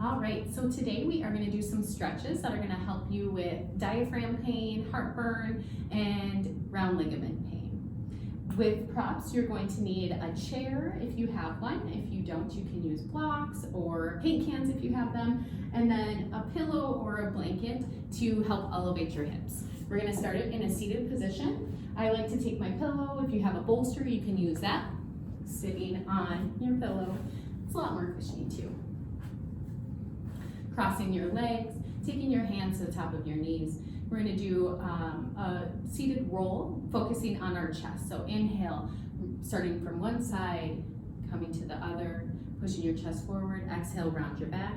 All right, so today we are going to do some stretches that are going to help you with diaphragm pain, heartburn, and round ligament pain. With props, you're going to need a chair if you have one. If you don't, you can use blocks or paint cans if you have them, and then a pillow or a blanket to help elevate your hips. We're going to start it in a seated position. I like to take my pillow. If you have a bolster, you can use that. Sitting on your pillow, it's a lot more cushiony too. Crossing your legs, taking your hands to the top of your knees. We're going to do a seated roll, focusing on our chest. So inhale, starting from one side, coming to the other, pushing your chest forward. Exhale, round your back.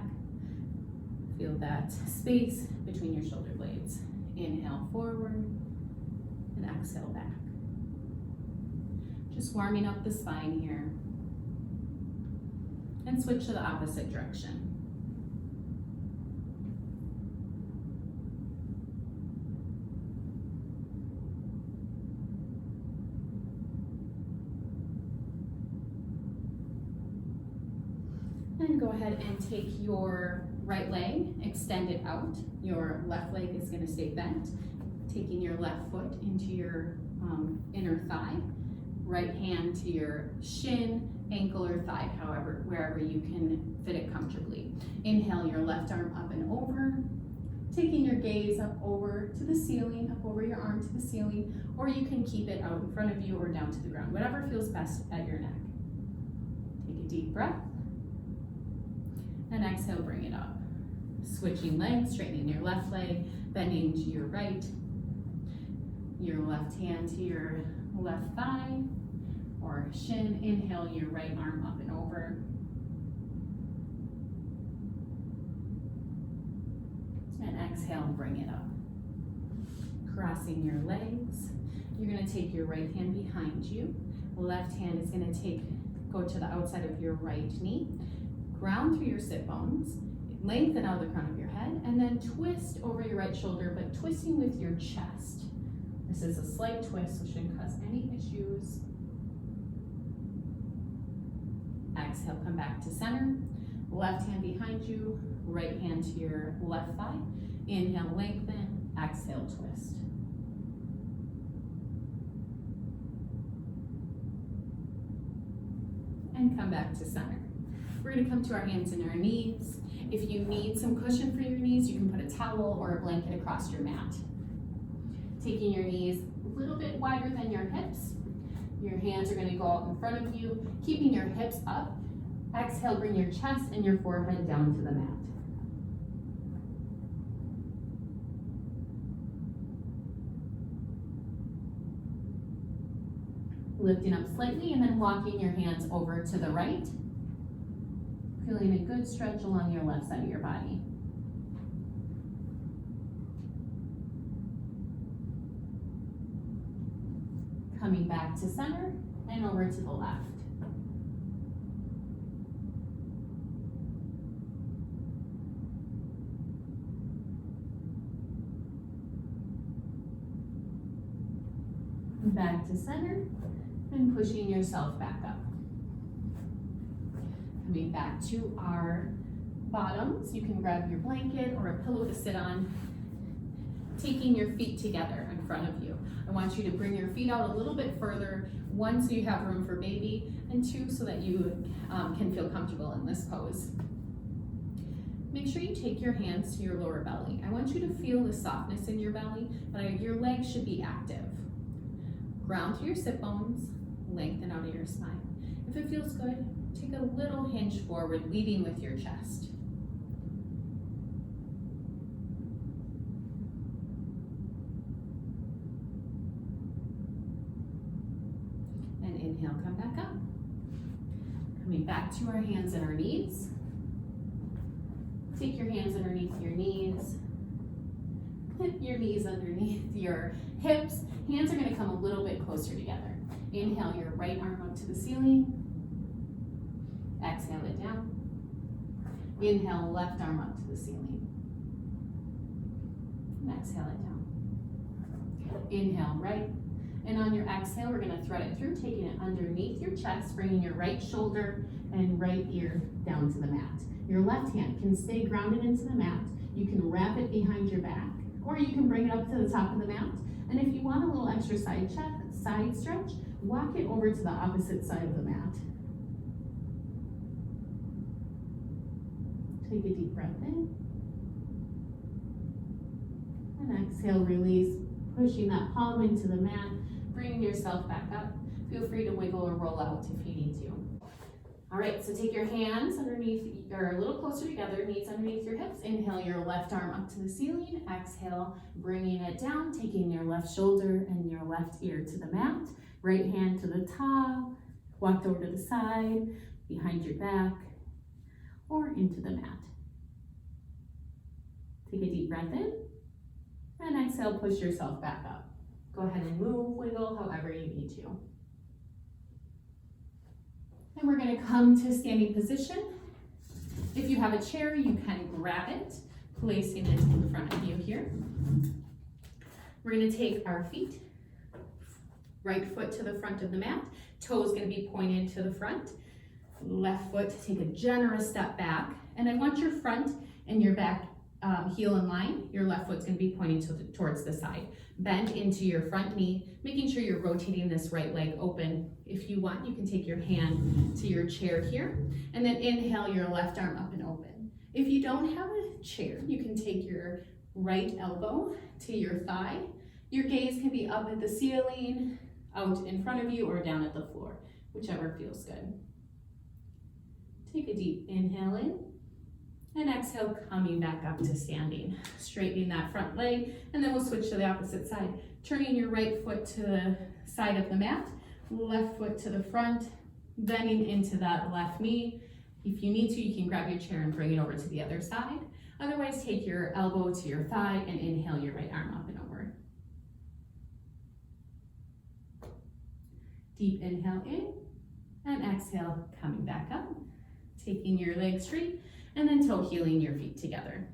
Feel that space between your shoulder blades. Inhale forward and exhale back. Just warming up the spine here. And switch to the opposite direction. And go ahead and take your right leg, extend it out. Your left leg is going to stay bent. Taking your left foot into your inner thigh. Right hand to your shin, ankle, or thigh, however, wherever you can fit it comfortably. Inhale your left arm up and over. Taking your gaze up over to the ceiling, up over your arm to the ceiling, or you can keep it out in front of you or down to the ground, whatever feels best at your neck. Take a deep breath. And exhale, bring it up. Switching legs, straightening your left leg, bending to your right. Your left hand to your left thigh or shin. Inhale your right arm up and over. And exhale, bring it up. Crossing your legs. You're going to take your right hand behind you. Left hand is going to go to the outside of your right knee. Ground through your sit bones, lengthen out the crown of your head, and then twist over your right shoulder, but twisting with your chest. This is a slight twist, so shouldn't cause any issues. Exhale, come back to center. Left hand behind you, right hand to your left thigh. Inhale, lengthen, exhale, twist. And come back to center. We're going to come to our hands and our knees. If you need some cushion for your knees, you can put a towel or a blanket across your mat. Taking your knees a little bit wider than your hips. Your hands are going to go out in front of you, keeping your hips up. Exhale, bring your chest and your forehead down to the mat. Lifting up slightly and then walking your hands over to the right. Feeling a good stretch along your left side of your body. Coming back to center and over to the left. Back to center and pushing yourself back up. Coming back to our bottoms, you can grab your blanket or a pillow to sit on. Taking your feet together in front of you. I want you to bring your feet out a little bit further, one, so you have room for baby, and two, so that you can feel comfortable in this pose. Make sure you take your hands to your lower belly. I want you to feel the softness in your belly, but your legs should be active. Ground through your sit bones, lengthen out of your spine. If it feels good, take a little hinge forward, leading with your chest. And inhale, come back up. Coming back to our hands and our knees. Take your hands underneath your knees. Put your knees underneath your hips. Hands are going to come a little bit closer together. Inhale your right arm up to the ceiling. Exhale it down. Inhale, left arm up to the ceiling. And exhale it down. Inhale right. And on your exhale, we're gonna thread it through, taking it underneath your chest, bringing your right shoulder and right ear down to the mat. Your left hand can stay grounded into the mat. You can wrap it behind your back, or you can bring it up to the top of the mat. And if you want a little extra side stretch, walk it over to the opposite side of the mat. Take a deep breath in. And exhale, release, pushing that palm into the mat, bringing yourself back up. Feel free to wiggle or roll out if you need to. All right, so take your hands underneath, or a little closer together, knees underneath your hips. Inhale your left arm up to the ceiling. Exhale, bringing it down, taking your left shoulder and your left ear to the mat. Right hand to the top, walked over to the side, behind your back, or into the mat. Take a deep breath in, and exhale, push yourself back up. Go ahead and move, wiggle, however you need to. And we're gonna come to standing position. If you have a chair, you can grab it, placing it in front of you here. We're gonna take our feet, right foot to the front of the mat, toes gonna be pointed to the front, left foot to take a generous step back, and I want your front and your back heel in line. Your left foot's gonna be pointing towards the side. Bend into your front knee, making sure you're rotating this right leg open. If you want, you can take your hand to your chair here, and then inhale your left arm up and open. If you don't have a chair, you can take your right elbow to your thigh. Your gaze can be up at the ceiling, out in front of you, or down at the floor, whichever feels good. Take a deep inhale in, and exhale, coming back up to standing. Straightening that front leg, and then we'll switch to the opposite side. Turning your right foot to the side of the mat, left foot to the front, bending into that left knee. If you need to, you can grab your chair and bring it over to the other side. Otherwise, take your elbow to your thigh and inhale your right arm up and over. Deep inhale in, and exhale, coming back up. Taking your legs straight, and then toe heeling your feet together.